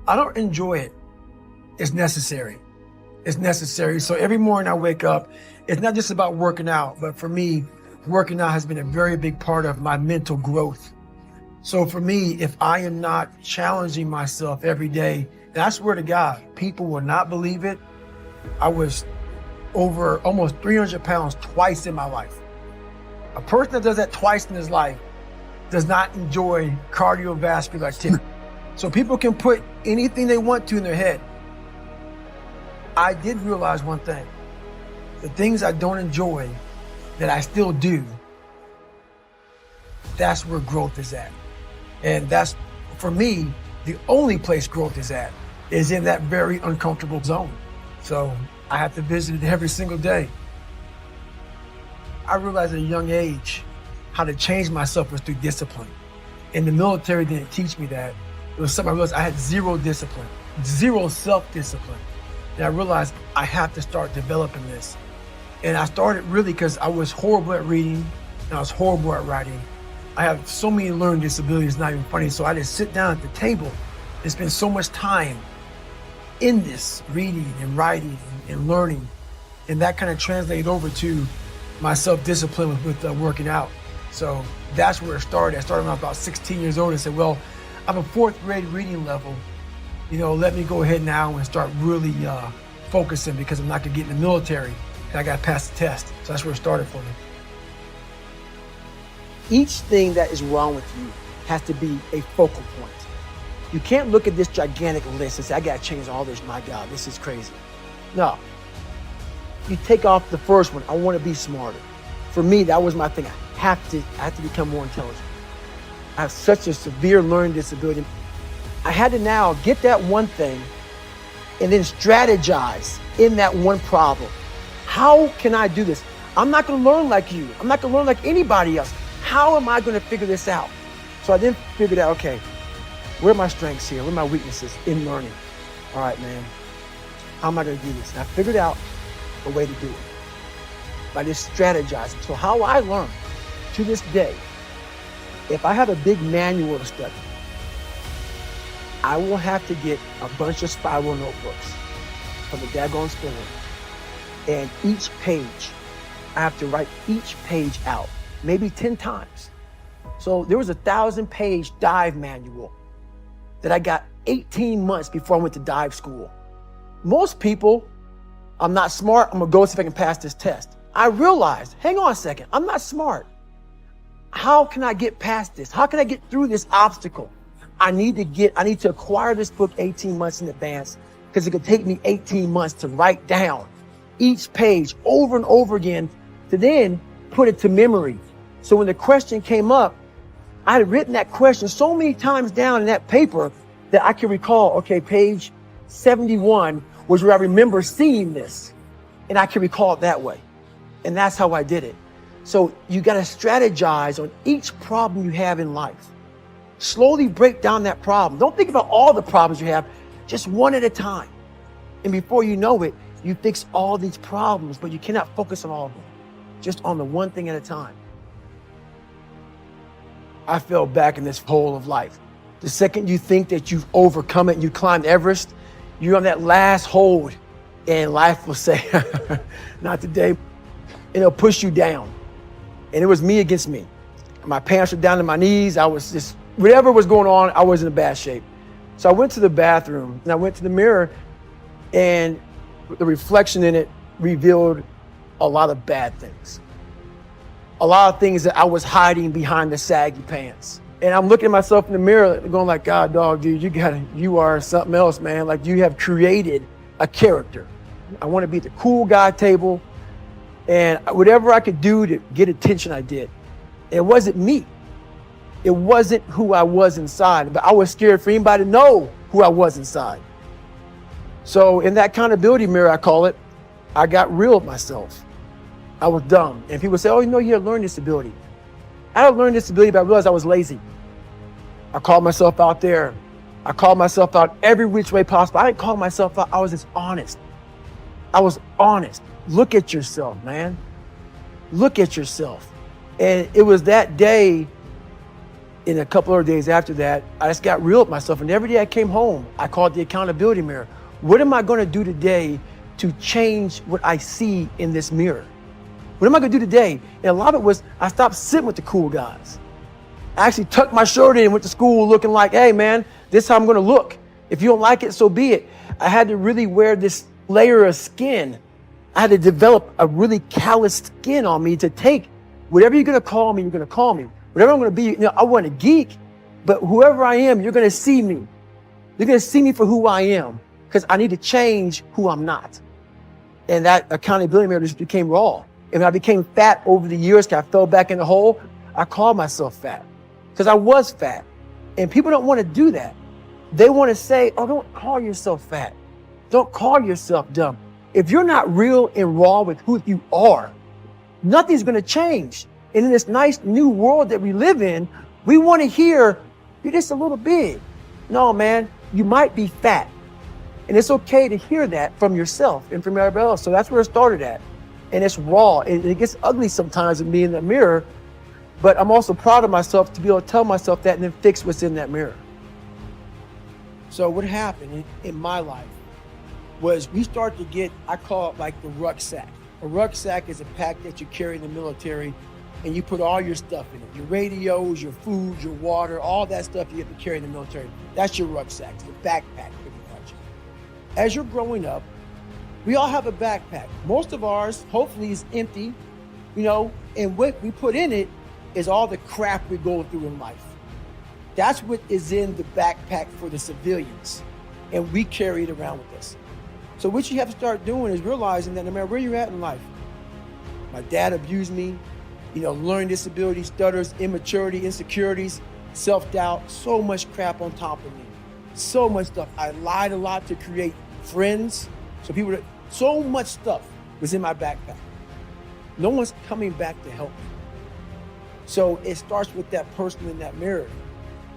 I don't enjoy it. It's necessary. It's necessary. So every morning I wake up, it's not just about working out, but for me, working out has been a very big part of my mental growth. So for me, if I am not challenging myself every day, and I swear to God, people will not believe it. I was over almost 300 pounds twice in my life. A person that does that twice in his life does not enjoy cardiovascular activity. So people can put anything they want to in their head. I did realize one thing. The things I don't enjoy that I still do, that's where growth is at. And that's, for me, the only place growth is at, is in that very uncomfortable zone. So I have to visit it every single day. I realized at a young age how to change myself was through discipline. And the military didn't teach me that. It was something I realized I had zero discipline, zero self-discipline. And I realized I have to start developing this. And I started really because I was horrible at reading and I was horrible at writing. I have so many learning disabilities, it's not even funny. So I just sit down at the table and spend so much time in this, reading and writing and learning. And that kind of translated over to my self-discipline with working out. So that's where it started. I started when I was about 16 years old and said, well, I'm a fourth grade reading level. Let me go ahead now and start really focusing because I'm not gonna get in the military and I gotta pass the test. So that's where it started for me. Each thing that is wrong with you has to be a focal point. You can't look at this gigantic list and say, I gotta change all this, my God, this is crazy. No, you take off the first one, I wanna be smarter. For me, that was my thing. I have to become more intelligent. I have such a severe learning disability. I had to now get that one thing and then strategize in that one problem. How can I do this? I'm not gonna learn like you. I'm not gonna learn like anybody else. How am I gonna figure this out? So I then figured out, okay, where are my strengths here? Where are my weaknesses in learning? All right, man, how am I gonna do this? And I figured out a way to do it by just strategizing. So how I learn to this day, if I have a big manual to study, I will have to get a bunch of spiral notebooks from the daggone store, and each page, I have to write each page out, maybe 10 times. So there was a 1,000-page dive manual that I got 18 months before I went to dive school. Most people, I'm not smart, I'm gonna go see if I can pass this test. I realized, hang on a second, I'm not smart. How can I get past this? How can I get through this obstacle? I need to acquire this book 18 months in advance because it could take me 18 months to write down each page over and over again to then put it to memory. So when the question came up, I had written that question so many times down in that paper that I can recall, okay, page 71 was where I remember seeing this, and I can recall it that way. And that's how I did it. So you got to strategize on each problem you have in life. Slowly break down that problem. Don't think about all the problems you have, just one at a time. And before you know it, you fix all these problems, but you cannot focus on all of them, just on the one thing at a time. I fell back in this hole of life. The second you think that you've overcome it and you climbed Everest, you're on that last hold, and life will say, not today, and it'll push you down. And it was me against me. My pants were down to my knees. I was just, whatever was going on, I was in a bad shape. So I went to the bathroom and I went to the mirror, and the reflection in it revealed a lot of bad things. A lot of things that I was hiding behind the saggy pants. And I'm looking at myself in the mirror going like, God, dog, dude, you are something else, man. Like, you have created a character. I want to be at the cool guy table, and whatever I could do to get attention, I did. It wasn't me. It wasn't who I was inside, but I was scared for anybody to know who I was inside. So in that accountability mirror, I call it, I got real with myself. I was dumb. And people say, oh, you have a learning disability. I had a learning disability, but I realized I was lazy. I called myself out there. I called myself out every which way possible. I didn't call myself out. I was just honest. I was honest. Look at yourself, man. Look at yourself. And it was that day in a couple of days after that, I just got real with myself. And every day I came home, I called the accountability mirror. What am I going to do today to change what I see in this mirror? What am I going to do today? And a lot of it was I stopped sitting with the cool guys. I actually tucked my shirt in and went to school looking like, hey, man, this is how I'm going to look. If you don't like it, so be it. I had to really wear this layer of skin. I had to develop a really calloused skin on me to take whatever you're going to call me, you're going to call me. Whatever I'm going to be, I wasn't a geek, but whoever I am, you're going to see me. You're going to see me for who I am because I need to change who I'm not. And that accountability mirror just became raw. And when I became fat over the years, because I fell back in the hole, I called myself fat because I was fat. And people don't want to do that. They want to say, oh, don't call yourself fat. Don't call yourself dumb. If you're not real and raw with who you are, nothing's going to change. And in this nice new world that we live in, we want to hear, you're just a little big. No, man, you might be fat. And it's okay to hear that from yourself and from everybody else. So that's where it started at. And it's raw. It gets ugly sometimes with me in the mirror, but I'm also proud of myself to be able to tell myself that and then fix what's in that mirror. So what happened in my life was we started to get, I call it like the rucksack. A rucksack is a pack that you carry in the military and you put all your stuff in it. Your radios, your food, your water, all that stuff you have to carry in the military. That's your rucksack, it's the backpack pretty much. As you're growing up, we all have a backpack. Most of ours, hopefully, is empty, and what we put in it is all the crap we go through in life. That's what is in the backpack for the civilians, and we carry it around with us. So what you have to start doing is realizing that no matter where you're at in life, my dad abused me, learning disabilities, stutters, immaturity, insecurities, self-doubt, so much crap on top of me. So much stuff. I lied a lot to create friends. So much stuff was in my backpack. No one's coming back to help me. So it starts with that person in that mirror.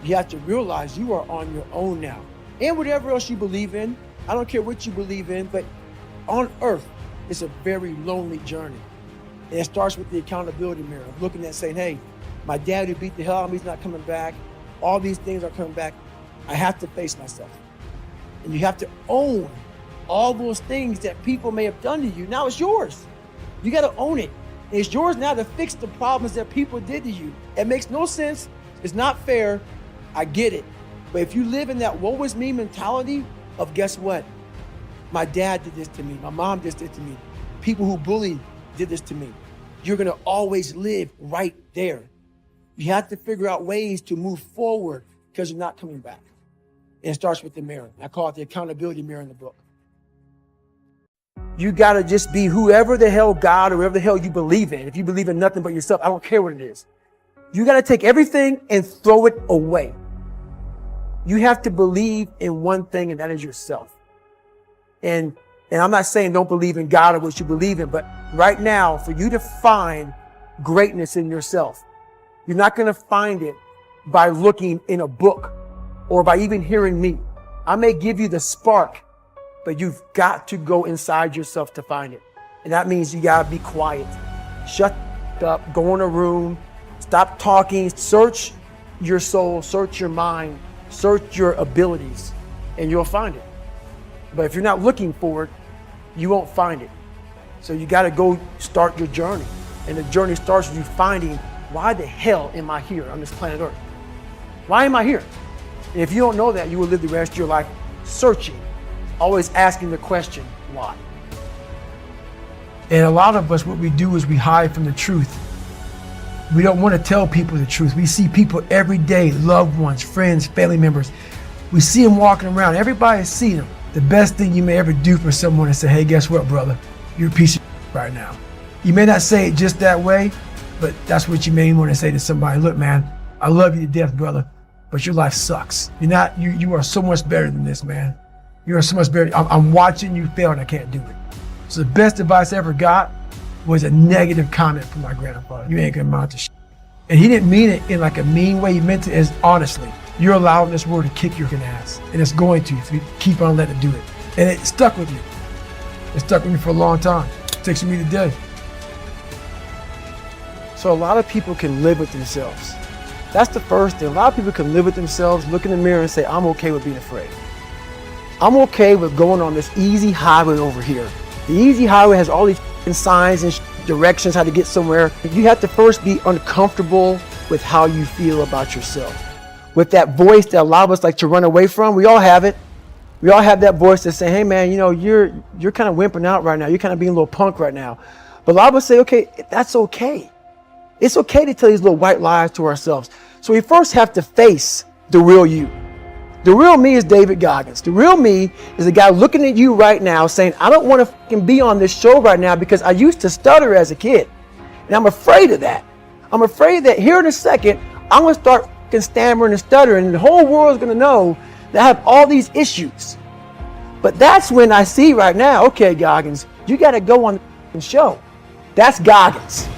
You have to realize you are on your own now. And whatever else you believe in, I don't care what you believe in, but on earth, it's a very lonely journey. And it starts with the accountability mirror, looking at saying, hey, my dad who beat the hell out of me is not coming back. All these things are coming back. I have to face myself. And you have to own all those things that people may have done to you. Now it's yours. You got to own it. And it's yours now to fix the problems that people did to you. It makes no sense. It's not fair. I get it. But if you live in that woe is me mentality of guess what? My dad did this to me. My mom did this to me. People who bullied did this to me. You're going to always live right there. You have to figure out ways to move forward because you're not coming back. And it starts with the mirror. I call it the accountability mirror in the book. You got to just be whoever the hell God or whoever the hell you believe in. If you believe in nothing but yourself, I don't care what it is. You got to take everything and throw it away. You have to believe in one thing, and that is yourself. And I'm not saying don't believe in God or what you believe in, but right now, for you to find greatness in yourself, you're not going to find it by looking in a book or by even hearing me. I may give you the spark, but you've got to go inside yourself to find it. And that means you got to be quiet. Shut up, go in a room, stop talking, search your soul, search your mind, search your abilities, and you'll find it. But if you're not looking for it, you won't find it. So you got to go start your journey. And the journey starts with you finding, why the hell am I here on this planet Earth? Why am I here? And if you don't know that, you will live the rest of your life searching, always asking the question, why? And a lot of us, what we do is we hide from the truth. We don't want to tell people the truth. We see people every day, loved ones, friends, family members. We see them walking around. Everybody sees them. The best thing you may ever do for someone is say, hey, guess what, brother? You're a piece of right now. You may not say it just that way, but that's what you may want to say to somebody. Look, man, I love you to death, brother, but your life sucks. You are so much better than this, man. You are so much better. I'm watching you fail and I can't do it. So the best advice I ever got was a negative comment from my grandfather. You ain't gonna amount to shit. And he didn't mean it in like a mean way. He meant it as honestly. You're allowing this world to kick your ass. And it's going to if you keep on letting it do it. And it stuck with me. It stuck with me for a long time. It sticks with me today. So a lot of people can live with themselves. That's the first thing. A lot of people can live with themselves, look in the mirror and say, I'm okay with being afraid. I'm okay with going on this easy highway over here. The easy highway has all these signs and directions how to get somewhere. You have to first be uncomfortable with how you feel about yourself. With that voice that a lot of us like to run away from, we all have it. We all have that voice that say, hey man, you know, you're kind of wimping out right now. You're kind of being a little punk right now. But a lot of us say, okay, that's okay. It's okay to tell these little white lies to ourselves. So we first have to face the real you. The real me is David Goggins. The real me is the guy looking at you right now saying, I don't want to be on this show right now because I used to stutter as a kid. And I'm afraid of that. I'm afraid that here in a second, I'm going to start stammering and stuttering and the whole world's going to know that I have all these issues. But that's when I see right now, okay, Goggins, you got to go on the show. That's Goggins.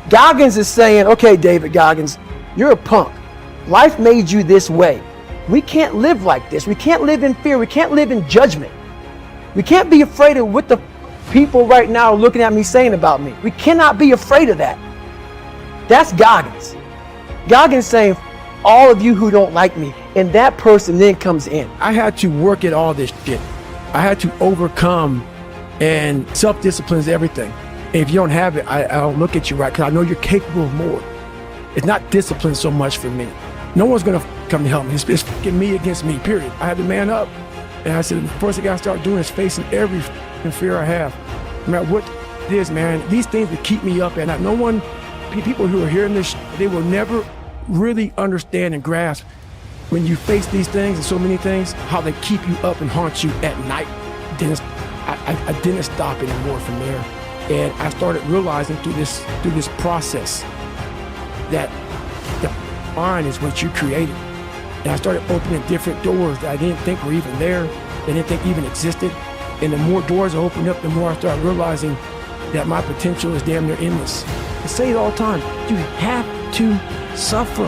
Goggins is saying, okay, David Goggins, you're a punk. Life made you this way. We can't live like this. We can't live in fear. We can't live in judgment. We can't be afraid of what the people right now are looking at me saying about me. We cannot be afraid of that. That's Goggins. Goggins saying, all of you who don't like me, and that person then comes in. I had to work at all this shit. I had to overcome, and self-discipline is everything. And if you don't have it, I don't look at you right because I know you're capable of more. It's not discipline so much for me. No one's gonna come to help me. It's fucking me against me, period. I had to man up. And I said, the first thing I gotta start doing is facing every fear I have. No matter what it is, man, these things that keep me up at night. No one, people who are hearing this, they will never really understand and grasp when you face these things and so many things, how they keep you up and haunt you at night. I didn't stop anymore from there. And I started realizing through this process that the mind is what you created. And I started opening different doors that I didn't think were even there, that I didn't think even existed. And the more doors I opened up, the more I started realizing that my potential is damn near endless. I say it all the time, you have to suffer.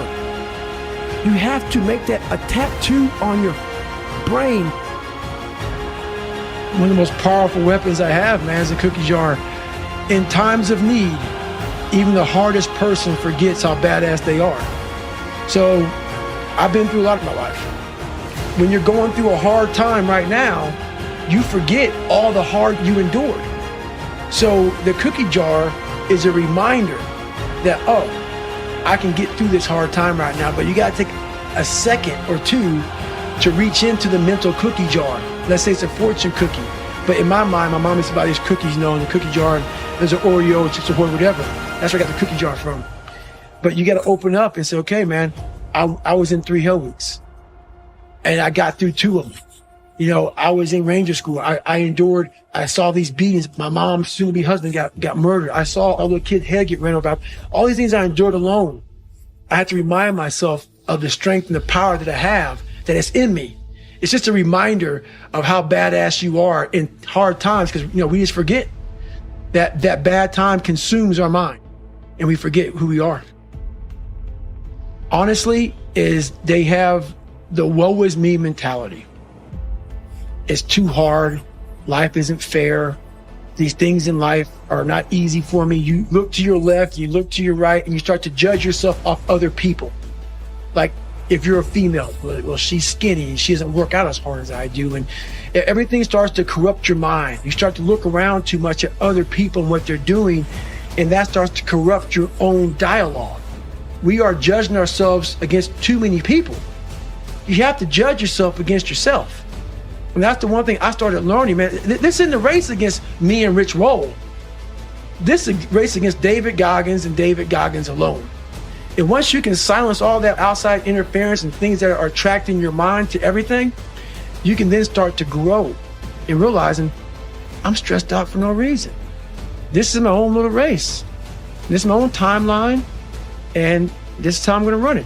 You have to make that a tattoo on your brain. One of the most powerful weapons I have, man, is a cookie jar. In times of need, even the hardest person forgets how badass they are. So I've been through a lot in my life. When you're going through a hard time right now, you forget all the hard you endured. So the cookie jar is a reminder that, oh, I can get through this hard time right now, but you gotta take a second or two to reach into the mental cookie jar. Let's say it's a fortune cookie. But in my mind, my mom used to buy these cookies, you know, in the cookie jar. There's an Oreo, Chips Ahoy, whatever. That's where I got the cookie jar from. But you got to open up and say, okay, man, I was in 3 hell weeks and I got through 2 of them. You know, I was in Ranger School. I endured, I saw these beatings. My mom's soon-to-be husband got murdered. I saw a little kid's head get ran over. All these things I endured alone. I had to remind myself of the strength and the power that I have, that it's in me. It's just a reminder of how badass you are in hard times, because, you know, we just forget that bad time consumes our mind and we forget who we are. Honestly, is they have the woe is me mentality. It's too hard. Life isn't fair. These things in life are not easy for me. You look to your left, you look to your right, and you start to judge yourself off other people. Like, if you're a female, well, she's skinny and she doesn't work out as hard as I do. And everything starts to corrupt your mind. You start to look around too much at other people and what they're doing, and that starts to corrupt your own dialogue. We are judging ourselves against too many people. You have to judge yourself against yourself. And that's the one thing I started learning, man. This isn't a race against me and Rich Roll. This is a race against David Goggins and David Goggins alone. And once you can silence all that outside interference and things that are attracting your mind to everything, you can then start to grow in realizing I'm stressed out for no reason. This is my own little race. This is my own timeline, and this is how I'm going to run it.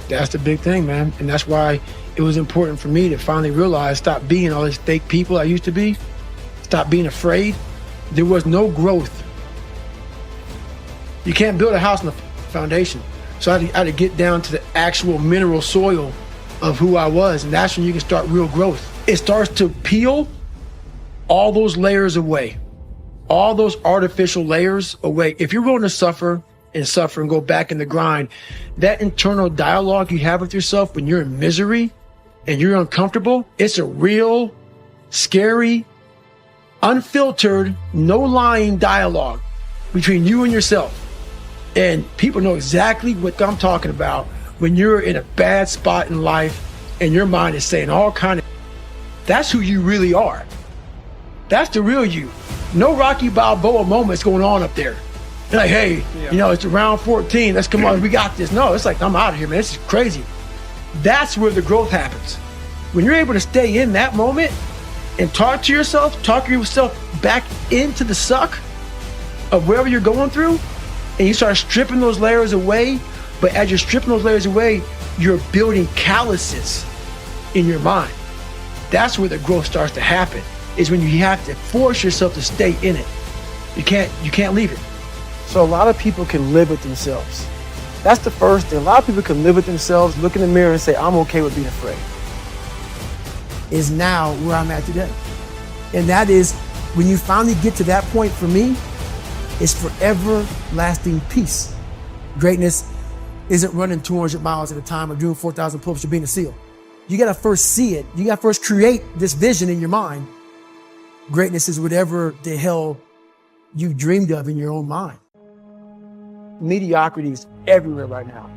That's the big thing, man. And that's why it was important for me to finally realize, stop being all these fake people I used to be, stop being afraid. There was no growth. You can't build a house on the foundation. So I had to get down to the actual mineral soil of who I was, and that's when you can start real growth. It starts to peel all those layers away, all those artificial layers away. If you're willing to suffer and suffer and go back in the grind. That internal dialogue you have with yourself when you're in misery and you're uncomfortable, it's a real, scary, unfiltered, no lying dialogue between you and yourself. And people know exactly what I'm talking about when you're in a bad spot in life and your mind is saying all kind of, that's who you really are. That's the real you. No Rocky Balboa moments going on up there. You're like, hey, you know, it's round 14. Let's come on. We got this. No, it's like, I'm out of here, man. This is crazy. That's where the growth happens. When you're able to stay in that moment and talk yourself back into the suck of wherever you're going through, and you start stripping those layers away. But as you're stripping those layers away, you're building calluses in your mind. That's where the growth starts to happen, is when you have to force yourself to stay in it. You can't leave it. So a lot of people can live with themselves. That's the first thing. A lot of people can live with themselves, look in the mirror and say, I'm okay with being afraid. Is now where I'm at today. And that is, when you finally get to that point, for me, it's forever lasting peace. Greatness isn't running 200 miles at a time or doing 4,000 pull-ups or being a SEAL. You gotta first see it. You gotta first create this vision in your mind. Greatness is whatever the hell you dreamed of in your own mind. Mediocrity is everywhere right now.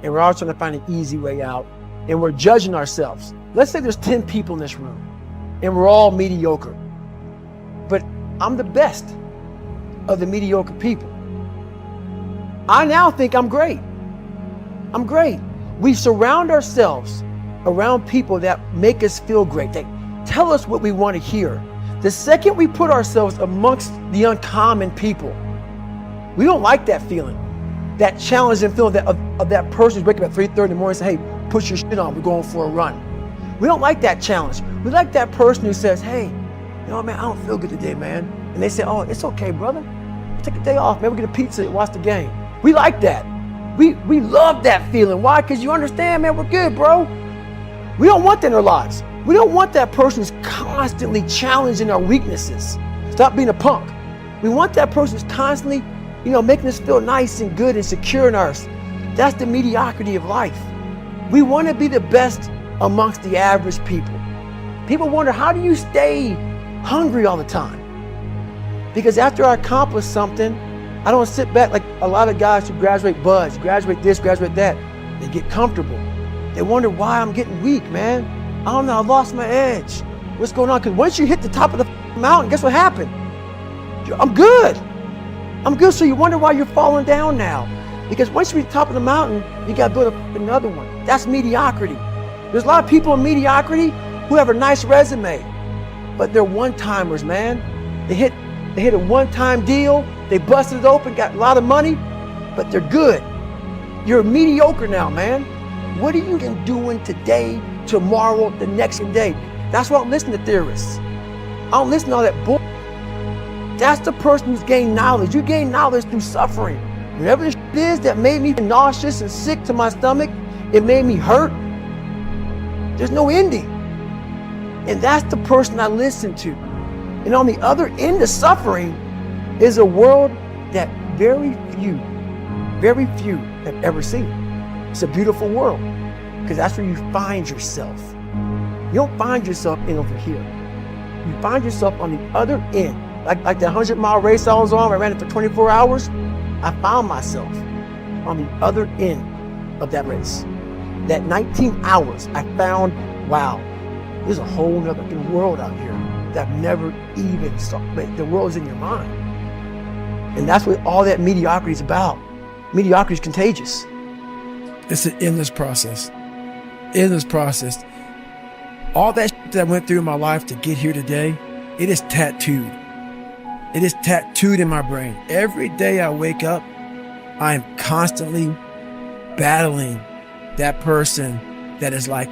And we're all trying to find an easy way out. And we're judging ourselves. Let's say there's 10 people in this room and we're all mediocre. But I'm the best of the mediocre people. I now think I'm great. I'm great. We surround ourselves around people that make us feel great. They tell us what we want to hear. The second we put ourselves amongst the uncommon people, we don't like that feeling, that challenging feeling of that person who's waking up at 3:30 in the morning and say, hey, put your shit on, we're going for a run. We don't like that challenge. We like that person who says, hey, you know, man, I don't feel good today, man. And they say, oh, it's okay, brother. Take a day off, man, we'll get a pizza and watch the game. We like that. We love that feeling. Why? Because you understand, man, we're good, bro. We don't want that in our lives. We don't want that person who's constantly challenging our weaknesses. Stop being a punk. We want that person who's constantly, you know, making us feel nice and good and secure in ours. That's the mediocrity of life. We want to be the best amongst the average people. People wonder, how do you stay hungry all the time? Because after I accomplish something, I don't sit back like a lot of guys who graduate buds, graduate this, graduate that. They get comfortable. They wonder why I'm getting weak, man. I don't know, I lost my edge. What's going on? Because once you hit the top of the mountain, guess what happened? I'm good. I'm good, so you wonder why you're falling down now. Because once you reach the top of the mountain, you got to build up another one. That's mediocrity. There's a lot of people in mediocrity who have a nice resume, but they're one-timers, man. They hit a one-time deal, they busted it open, got a lot of money, but they're good. You're mediocre now, man. What are you doing today, tomorrow, the next day? That's why I don't listen to theorists. I don't listen to all that bull. That's the person who's gained knowledge. You gain knowledge through suffering. Whatever the shit is that made me nauseous and sick to my stomach, it made me hurt. There's no ending. And that's the person I listen to. And on the other end of suffering is a world that very few have ever seen. It's a beautiful world, because that's where you find yourself. You don't find yourself in over here. You find yourself on the other end. Like that 100-mile race I was on, I ran it for 24 hours. I found myself on the other end of that race. That 19 hours, I found, wow, there's a whole nother world out here that I've never even saw. But the world is in your mind. And that's what all that mediocrity is about. Mediocrity is contagious. It's an endless process. Endless process. All that shit that I went through in my life to get here today, it is tattooed. It is tattooed in my brain. Every day I wake up, I am constantly battling that person that is like,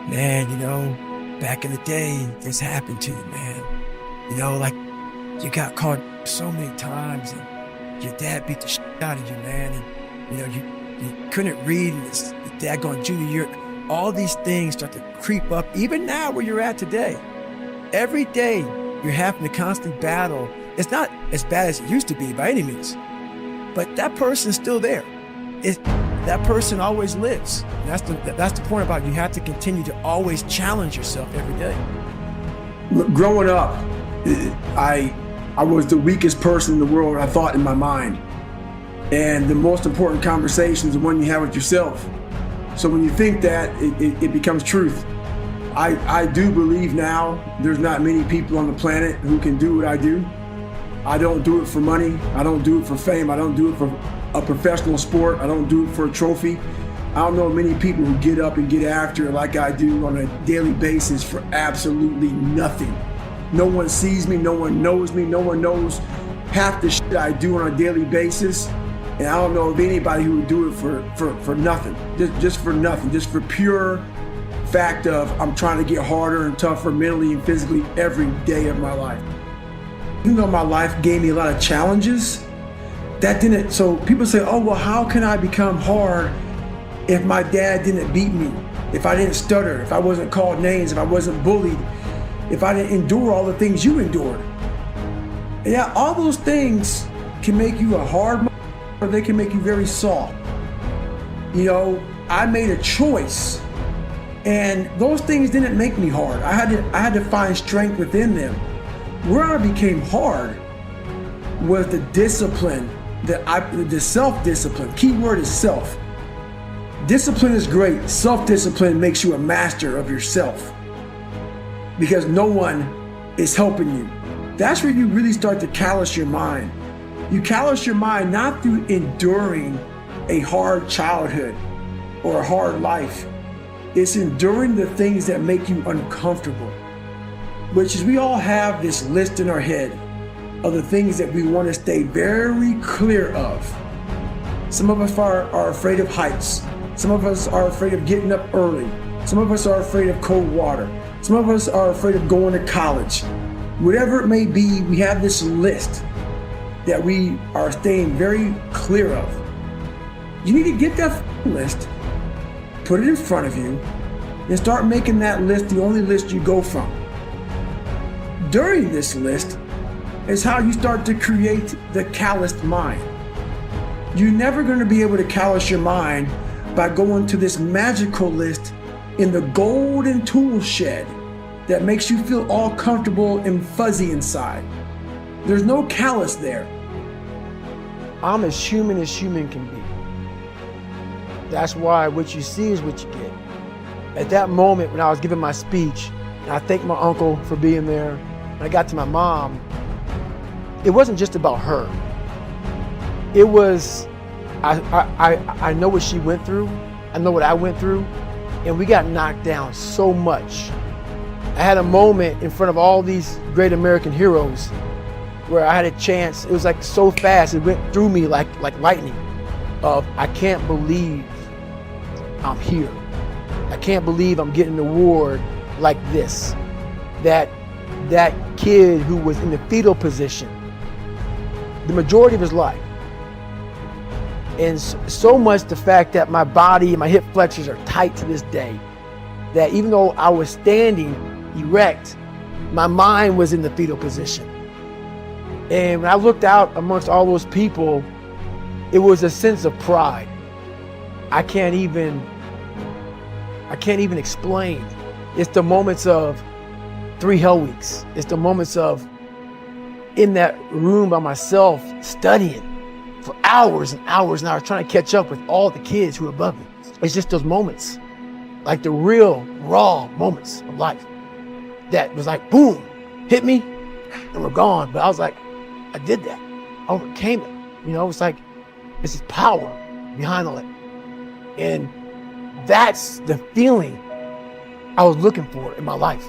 man, you know, back in the day, this happened to you, man. You know, like, you got caught so many times and your dad beat the shit out of you, man. And, you know, you couldn't read and your dad going junior year. All these things start to creep up, even now where you're at today. Every day you're having to constantly battle. It's not as bad as it used to be by any means, but that person's still there. That person always lives. That's the point about it. You have to continue to always challenge yourself every day. Growing up, I was the weakest person in the world, I thought, in my mind. And the most important conversation is the one you have with yourself. So when you think that, it becomes truth. I do believe now there's not many people on the planet who can do what I do. I don't do it for money. I don't do it for fame. I don't do it for a professional sport. I don't do it for a trophy. I don't know many people who get up and get after it like I do on a daily basis for absolutely nothing. No one sees me. No one knows me. No one knows half the shit I do on a daily basis. And I don't know of anybody who would do it for nothing. Just for nothing. Just for pure fact of I'm trying to get harder and tougher mentally and physically every day of my life. Even though my life gave me a lot of challenges, that didn't, so people say, oh, well, how can I become hard if my dad didn't beat me, if I didn't stutter, if I wasn't called names, if I wasn't bullied, if I didn't endure all the things you endured? And yeah, all those things can make you a hard or they can make you very soft. You know, I made a choice, and those things didn't make me hard. I had to find strength within them. Where I became hard was the discipline, the self-discipline. Key word is self. Discipline is great. Self-discipline makes you a master of yourself because no one is helping you. That's where you really start to callous your mind. You callous your mind not through enduring a hard childhood or a hard life. It's enduring the things that make you uncomfortable, which is we all have this list in our head of the things that we want to stay very clear of. Some of us are afraid of heights. Some of us are afraid of getting up early. Some of us are afraid of cold water. Some of us are afraid of going to college. Whatever it may be, we have this list that we are staying very clear of. You need to get that list, put it in front of you, and start making that list the only list you go from. During this list is how you start to create the calloused mind. You're never going to be able to callous your mind by going to this magical list in the golden tool shed that makes you feel all comfortable and fuzzy inside. There's no callous there. I'm as human can be. That's why what you see is what you get. At that moment when I was giving my speech, and I thanked my uncle for being there, and I got to my mom, it wasn't just about her. It was, I know what she went through, I know what I went through, and we got knocked down so much. I had a moment in front of all these great American heroes where I had a chance, it was like so fast, it went through me like lightning, of I can't believe I'm here. I can't believe I'm getting an award like this. That kid who was in the fetal position the majority of his life. And so much the fact that my body and my hip flexors are tight to this day, that even though I was standing erect, my mind was in the fetal position. And when I looked out amongst all those people, it was a sense of pride. I can't even explain. It's the moments of 3 hell weeks. It's the moments of in that room by myself studying for hours and hours and hours, trying to catch up with all the kids who are above me. It's just those moments, like the real raw moments of life that was like, boom, hit me and we're gone. But I was like, I did that. I overcame it. You know, it's like, this is power behind all that. And that's the feeling I was looking for in my life.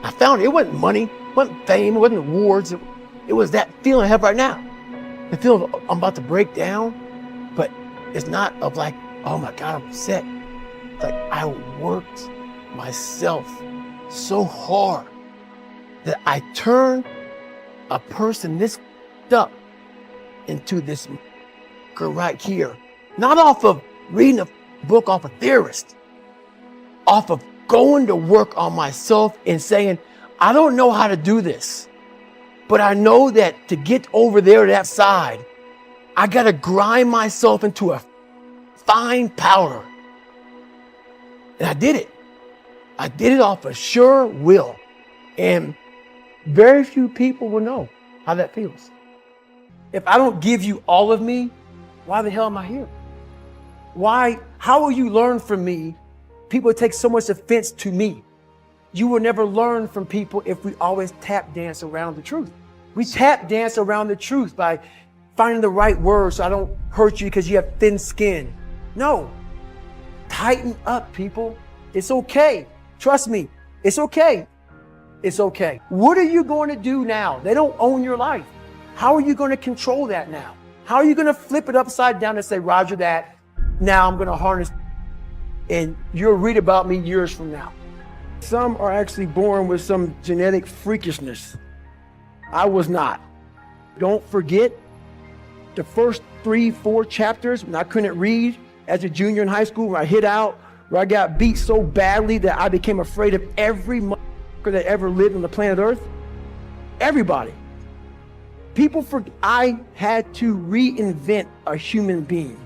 I found it. It wasn't money, it wasn't fame, it wasn't awards. It was that feeling I have right now. The feeling of I'm about to break down, but it's not of like, oh my God, I'm upset. It's like I worked myself so hard that I turned a person this up into this girl right here. Not off of reading a book off a theorist, off of going to work on myself and saying, I don't know how to do this, but I know that to get over there to that side, I got to grind myself into a fine powder. And I did it. I did it off of sure will. And very few people will know how that feels. If I don't give you all of me, why the hell am I here? Why? How will you learn from me? People take so much offense to me. You will never learn from people if we always tap dance around the truth. We tap dance around the truth by finding the right words so I don't hurt you because you have thin skin. No. Tighten up, people. It's okay. Trust me. It's okay. It's okay. What are you going to do now? They don't own your life. How are you going to control that now? How are you going to flip it upside down and say, Roger that, now I'm going to harness, and you'll read about me years from now. Some are actually born with some genetic freakishness. I was not. Don't forget the first 3-4 chapters when I couldn't read as a junior in high school, where I hid out, where I got beat so badly that I became afraid of every motherfucker that ever lived on the planet Earth. Everybody. I had to reinvent a human being.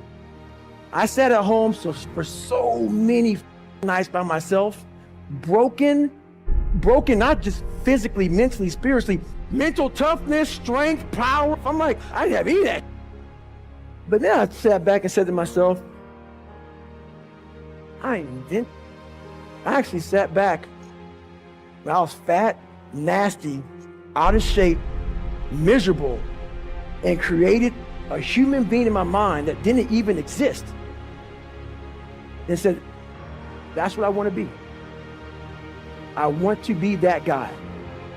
I sat at home for so many nights by myself, broken, not just physically, mentally, spiritually, mental toughness, strength, power. I'm like, I didn't have any of that. But then I sat back and said to myself, I actually sat back when I was fat, nasty, out of shape, miserable, and created a human being in my mind that didn't even exist. And said, that's what I want to be. I want to be that guy.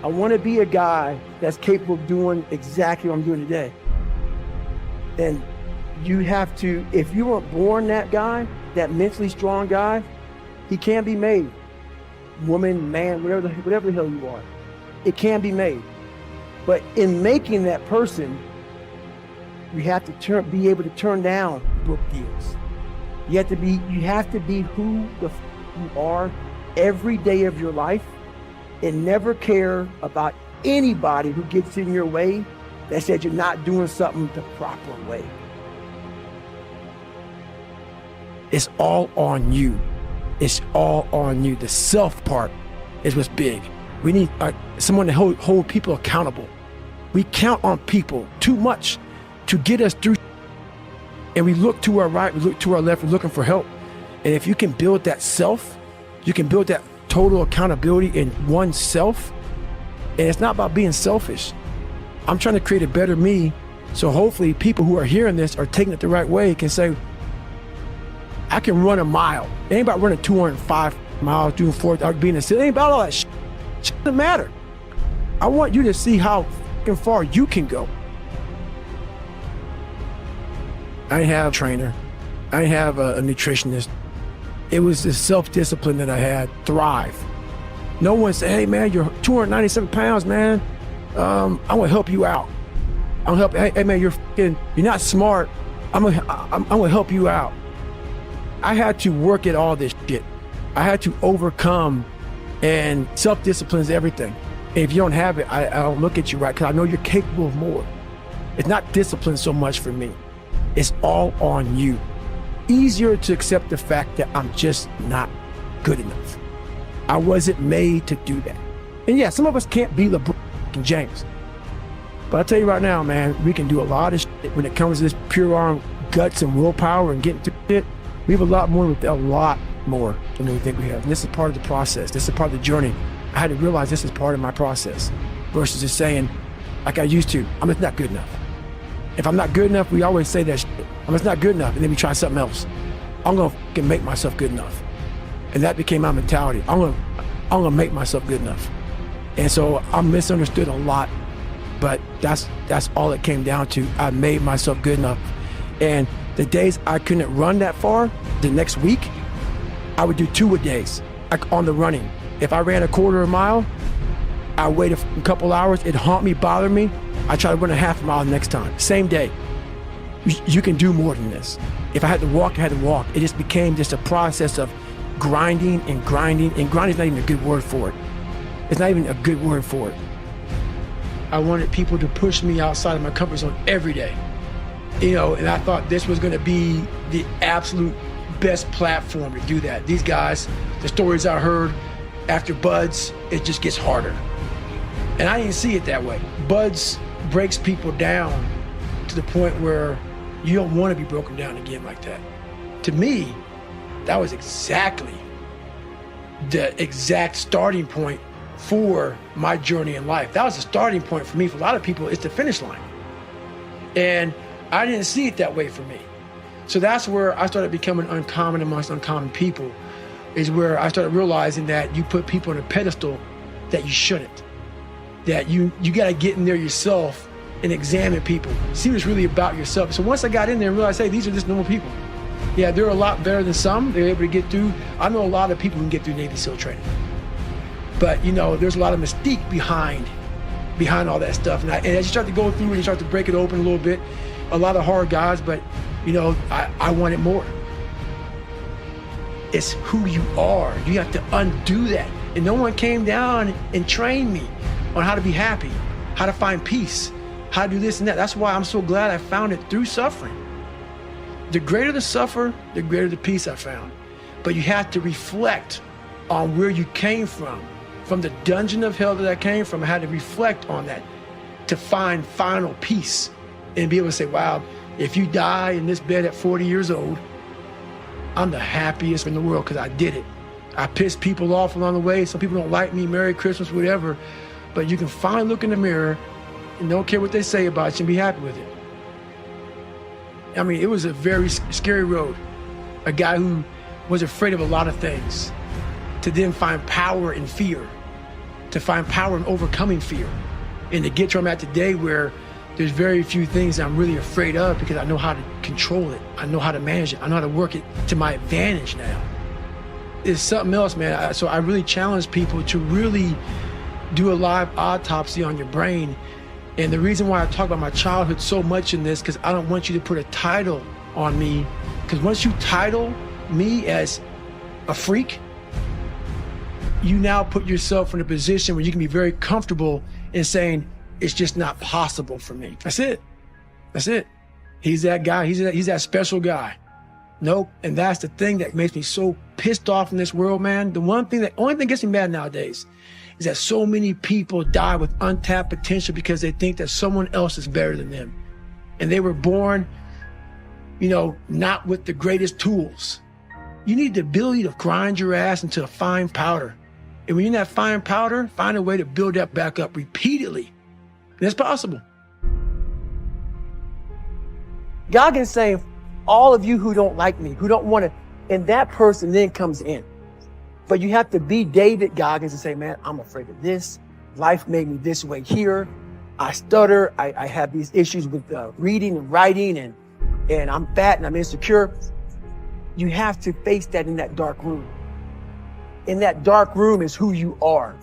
I want to be a guy that's capable of doing exactly what I'm doing today. And you have to, if you weren't born that guy, that mentally strong guy, he can be made. Woman, man, whatever the hell you are. It can be made. But in making that person, you have to be able to turn down book deals. You have to be who you are every day of your life, and never care about anybody who gets in your way that said you're not doing something the proper way. It's all on you. It's all on you. The self part is what's big. We need someone to hold people accountable. We count on people too much to get us through. And we look to our right, we look to our left, we're looking for help. And if you can build that self, you can build that total accountability in oneself. And it's not about being selfish. I'm trying to create a better me. So hopefully people who are hearing this are taking it the right way, can say, I can run a mile. It ain't about running 205 miles, doing 4, being a city. It ain't about all that shit. It doesn't matter. I want you to see how far you can go. I didn't have a trainer. I didn't have a nutritionist. It was the self-discipline that I had. Thrive. No one said, hey man, you're 297 pounds, man. I'm gonna help you out. I'm gonna help. Hey man, you're not smart. I'm gonna help you out. I had to work at all this shit. I had to overcome, and self-discipline is everything. And if you don't have it, I don't look at you right, because I know you're capable of more. It's not discipline so much for me. It's all on you. Easier to accept the fact that I'm just not good enough. I wasn't made to do that. And yeah, some of us can't be LeBron and James. But I tell you right now, man, we can do a lot of shit when it comes to this pure arm guts and willpower and getting through it. We have a lot more than we think we have. And this is part of the process. This is part of the journey. I had to realize this is part of my process versus just saying, like I used to, I'm just not good enough. If I'm not good enough, we always say that shit. I'm just not good enough, and then we try something else. I'm gonna make myself good enough. And that became my mentality. I'm gonna make myself good enough. And so I'm misunderstood a lot, but that's all it came down to. I made myself good enough. And the days I couldn't run that far, the next week, I would do 2-a-days, like on the running. If I ran a quarter of a mile, I waited a couple hours, it'd haunt me, bother me. I try to run a half a mile next time, same day. You can do more than this. If I had to walk, I had to walk. It just became just a process of grinding, and grinding is not even a good word for it. It's not even a good word for it. I wanted people to push me outside of my comfort zone every day. And I thought this was going to be the absolute best platform to do that. These guys, the stories I heard after Buds, it just gets harder. And I didn't see it that way. Buds breaks people down to the point where you don't want to be broken down again like that. To me, that was exactly the exact starting point for my journey in life. That was the starting point for me. For a lot of people, it's the finish line. And I didn't see it that way for me. So that's where I started becoming uncommon amongst uncommon people, is where I started realizing that you put people on a pedestal that you shouldn't. That you got to get in there yourself and examine people, see what's really about yourself. So once I got in there and realized, hey, these are just normal people. Yeah, they're a lot better than some. They're able to get through. I know a lot of people who can get through Navy SEAL training. But, there's a lot of mystique behind all that stuff. And as you start to go through and you start to break it open a little bit, a lot of hard guys, but, I wanted more. It's who you are. You have to undo that. And no one came down and trained me on how to be happy, how to find peace, how to do this and that. That's why I'm so glad I found it through suffering. The greater the suffer, the greater the peace I found. But you have to reflect on where you came from the dungeon of hell that I came from. I had to reflect on that to find final peace and be able to say, wow, if you die in this bed at 40 years old, I'm the happiest in the world because I did it. I pissed people off along the way. Some people don't like me, Merry Christmas, whatever. But you can finally look in the mirror and don't care what they say about you and be happy with it. I mean, it was a very scary road. A guy who was afraid of a lot of things, to then find power in fear, to find power in overcoming fear, and to get to where I'm at today, where there's very few things I'm really afraid of because I know how to control it. I know how to manage it. I know how to work it to my advantage now. It's something else, man. So I really challenge people to really do a live autopsy on your brain. And the reason why I talk about my childhood so much in this, because I don't want you to put a title on me. Because once you title me as a freak, you now put yourself in a position where you can be very comfortable in saying, it's just not possible for me. That's it. That's it. He's that guy. He's that special guy. Nope. And that's the thing that makes me so pissed off in this world, man. The only thing that gets me mad nowadays is that so many people die with untapped potential because they think that someone else is better than them. And they were born, not with the greatest tools. You need the ability to grind your ass into a fine powder. And when you're in that fine powder, find a way to build that back up repeatedly. And it's possible. Goggins saying, all of you who don't like me, who don't want to, and that person then comes in. But you have to be David Goggins and say, man, I'm afraid of this. Life made me this way here. I stutter. I have these issues with reading and writing, and I'm fat and I'm insecure. You have to face that in that dark room. In that dark room is who you are.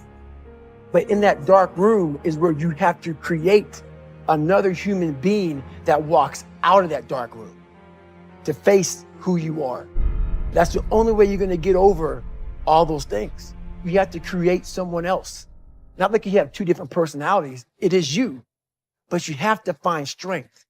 But in that dark room is where you have to create another human being that walks out of that dark room to face who you are. That's the only way you're going to get over all those things. You have to create someone else. Not like you have two different personalities. It is you, but you have to find strength.